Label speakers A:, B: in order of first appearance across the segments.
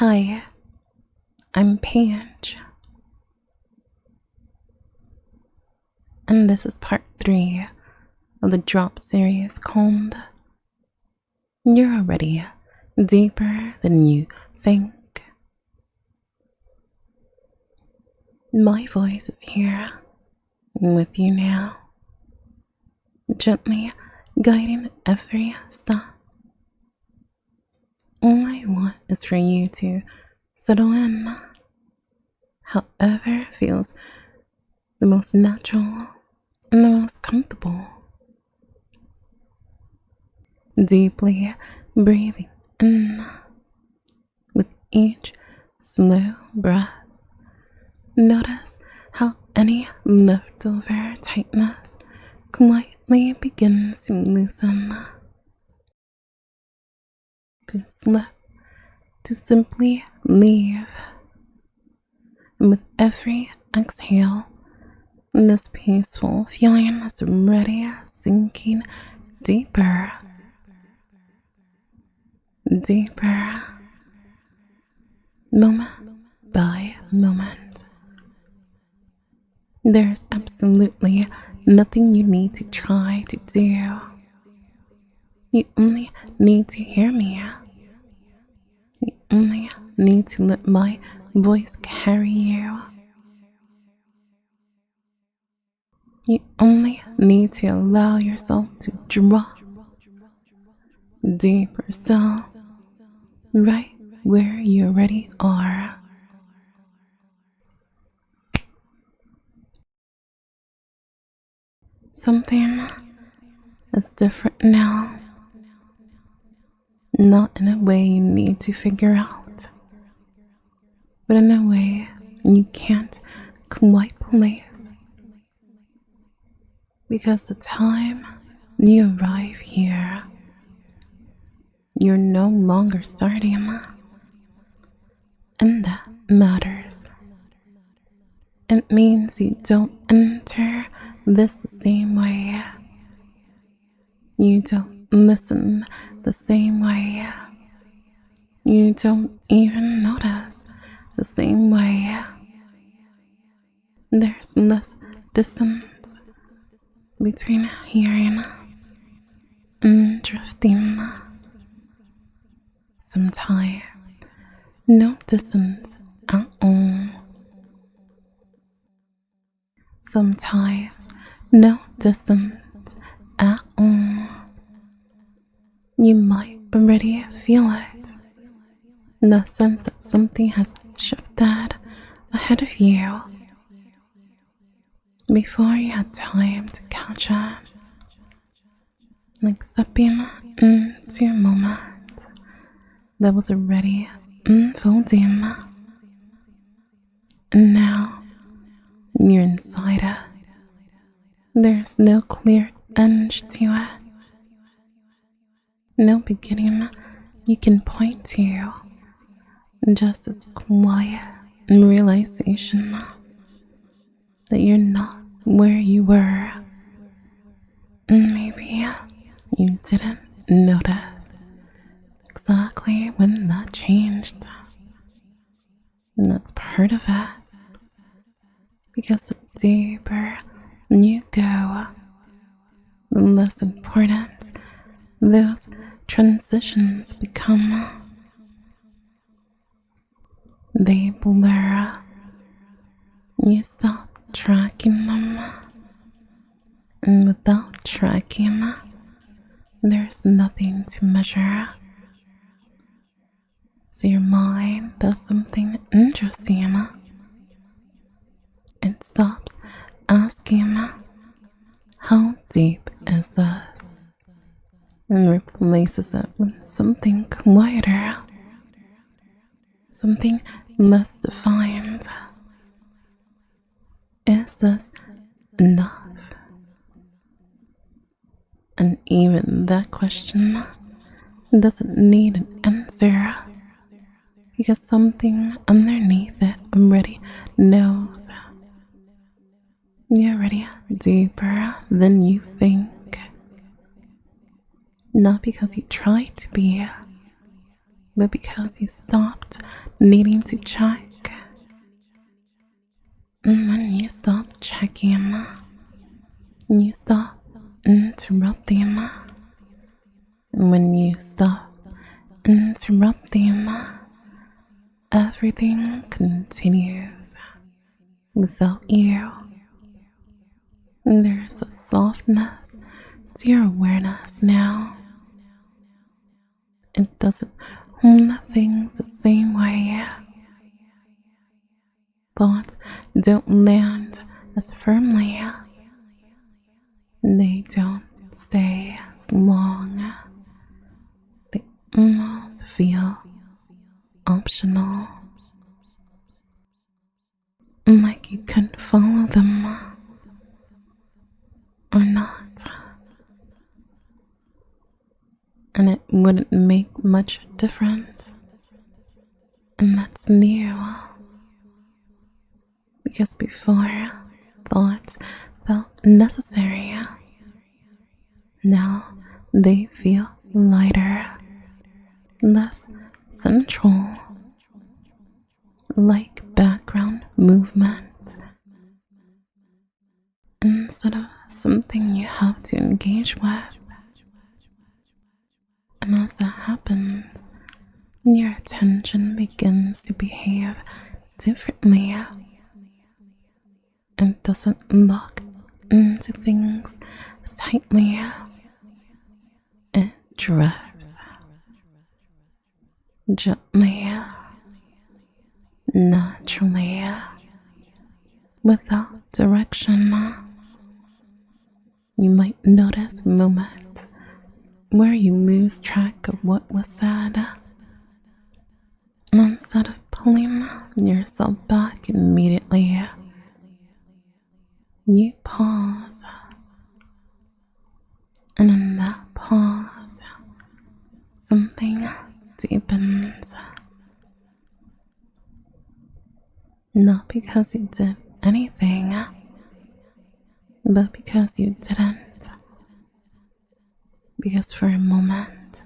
A: Hi, I'm Paige, and this is part 3 of the drop series called You're Already Deeper Than You Think. My voice is here with you now, gently guiding every step. All I want is for you to settle in, however feels the most natural and the most comfortable. Deeply breathing in with each slow breath. Notice how any leftover tightness quietly begins to loosen, to slip, to simply leave. And with every exhale, this peaceful feeling is already sinking deeper, deeper, moment by moment. There's absolutely nothing you need to try to do. You only need to hear me. You only need to let my voice carry you. You only need to allow yourself to drop deeper still, right where you already are. Something is different now. Not in a way you need to figure out, but in a way you can't quite place. Because the time you arrive here, you're no longer starting, and that matters. It means you don't enter this the same way. You don't listen the same way. You don't even notice the same way. There's less distance between hearing and drifting. Sometimes no distance at all. Sometimes no distance at all. You might already feel it. The sense that something has shifted ahead of you before you had time to catch up. Like stepping into a moment that was already unfolding. And now you're inside it. There's no clear end to it. No beginning you can point to. Just this quiet realization that you're not where you were. Maybe you didn't notice exactly when that changed. And that's part of it. Because the deeper you go, the less important those transitions become. They blur. You stop tracking them. And without tracking, there's nothing to measure. So your mind does something interesting. It stops asking, how deep is this? And replaces it with something quieter, something less defined. Is this enough? And even that question doesn't need an answer, because something underneath it already knows. You're already deeper than you think. Not because you try to be, but because you stopped needing to check. And when you stop checking, you stop interrupting. And when you stop interrupting, everything continues without you. There's a softness to your awareness now. It doesn't hold things the same way. Thoughts don't land as firmly. They don't stay as long. They almost feel optional. Like you couldn't follow them or not. And it wouldn't make much difference. And that's new. Because before, thoughts felt necessary. Now they feel lighter, less central, like background movement, instead of something you have to engage with. And as that happens, your attention begins to behave differently. It doesn't lock into things as tightly. It drifts gently, naturally, without direction. You might notice moments where you lose track of what was said. And instead of pulling yourself back immediately, you pause. And in that pause, something deepens. Not because you did anything, but because you didn't. Because for a moment,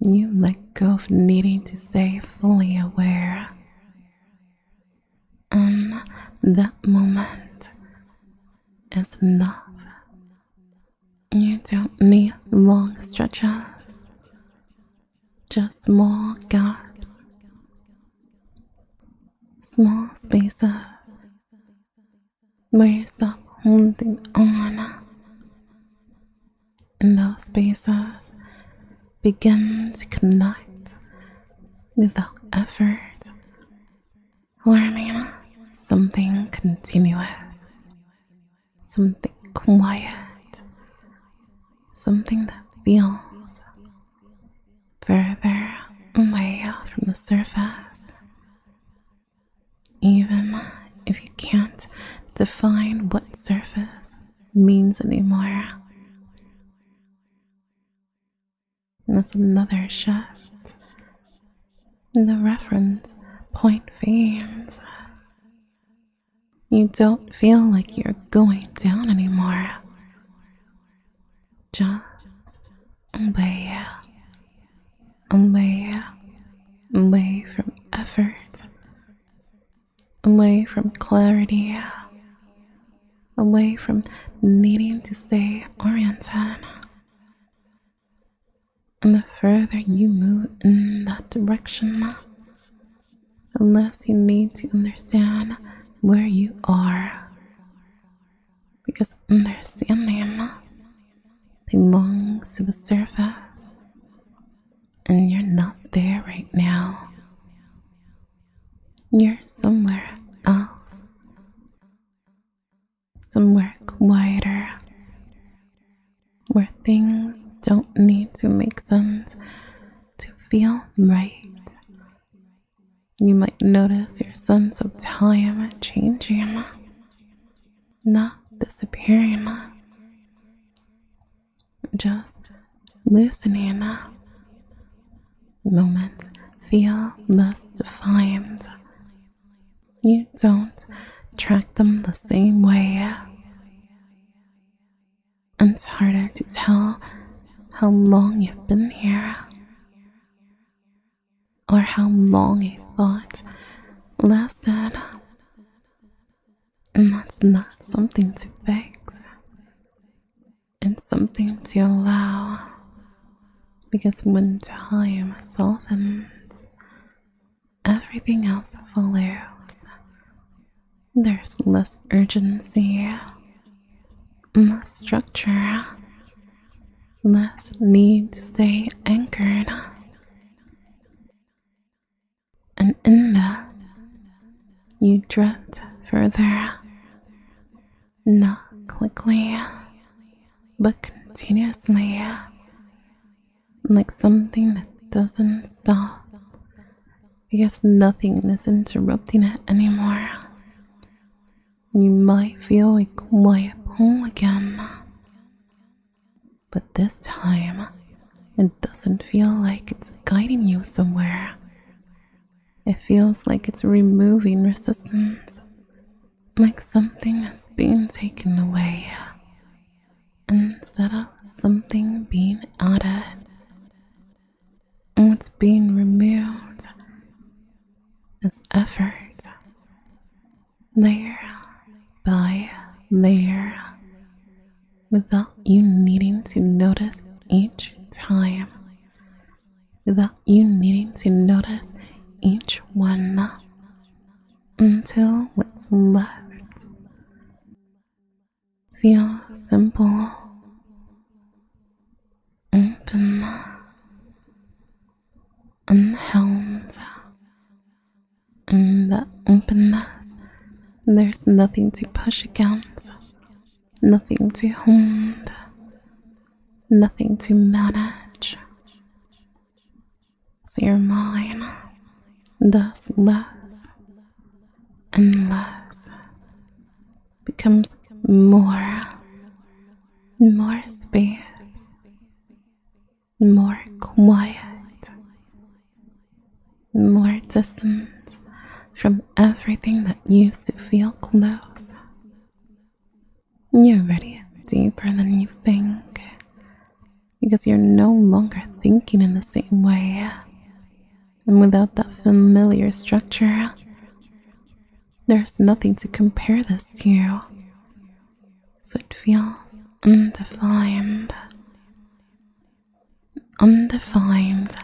A: you let go of needing to stay fully aware. And that moment is enough. You don't need long stretches, just small gaps, small spaces where you stop holding on. And those spaces begin to connect without effort, forming something continuous, something quiet, something that feels further away from the surface. Even if you can't define what surface means anymore. That's another shift. The reference point fades. You don't feel like you're going down anymore. Just away, away, away from effort, away from clarity, away from needing to stay oriented. And the further you move in that direction, the less you need to understand where you are. Because understanding belongs to the surface, and you're not there right now. You're somewhere else, somewhere quieter, where things don't need to make sense to feel right. You might notice your sense of time changing, not disappearing, just loosening. Moments feel less defined. You don't track them the same way. And it's harder to tell how long you've been here. or how long a thought lasted. And that's not something to fix. It's something to allow. Because when time softens, everything else follows. There's less urgency, less structure, less need to stay anchored. And in that, you drift further, not quickly, but continuously, like something that doesn't stop, because nothing is interrupting it anymore. You might feel a quiet pull again, but this time, it doesn't feel like it's guiding you somewhere. It feels like it's removing resistance, like something is being taken away, instead of something being added. What's being removed is effort, layer by layer, without you needing to notice each time, without you needing to notice each one, until what's left feels simple, open, unheld. In that openness, there's nothing to push against, nothing to hold, nothing to manage. So your mind does less and less, becomes more space, more quiet, more distance from everything that used to feel close. You're already deeper than you think, because you're no longer thinking in the same way. And without that familiar structure, there's nothing to compare this to. So it feels undefined. Undefined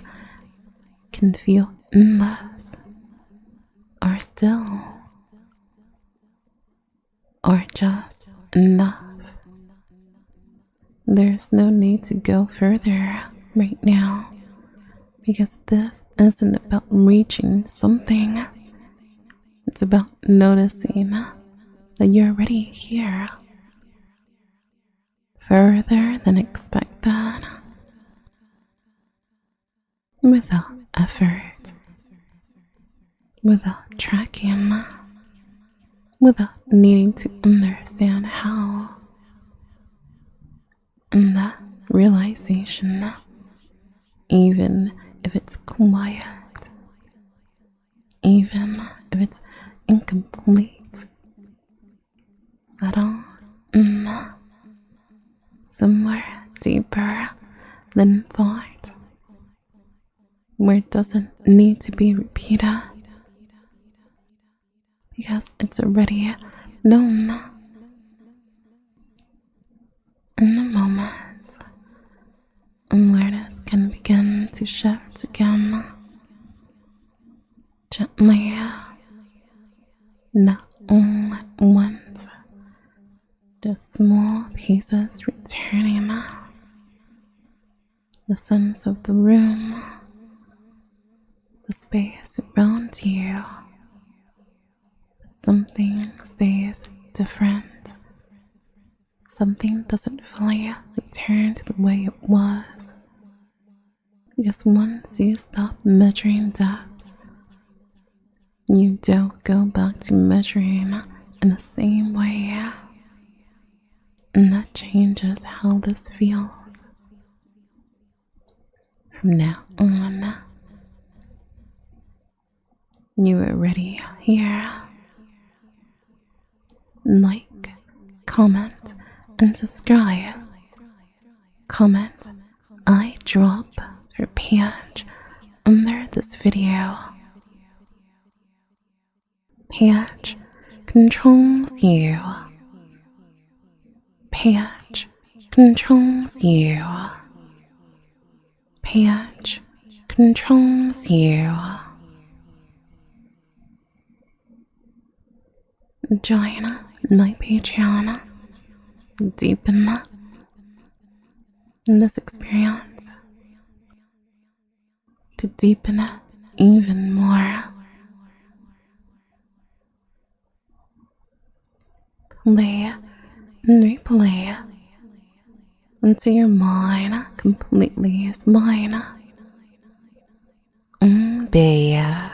A: can feel endless, or still, or just enough. There's no need to go further right now, because this isn't about reaching something. It's about noticing that you're already here, further than expected, without effort, without tracking, without needing to understand how. And that realization, even if it's quiet, even if it's incomplete, settles in somewhere deeper than thought, where it doesn't need to be repeated, because it's already known. In the moment, awareness can begin to shift again, gently, not all at once, just small pieces returning. The sense of the room, the space around you, but something stays different. Something doesn't fully return to the way it was, because once you stop measuring depths, you don't go back to measuring in the same way, and that changes how this feels. From now on, you are already here. Like, comment, and subscribe. Comment, I drop for Paige under this video. Paige controls you. Paige controls you. Paige controls you. Join my Patreon. Deepen this experience to deepen it even more. Play and replay until your mind completely is mine. Babe.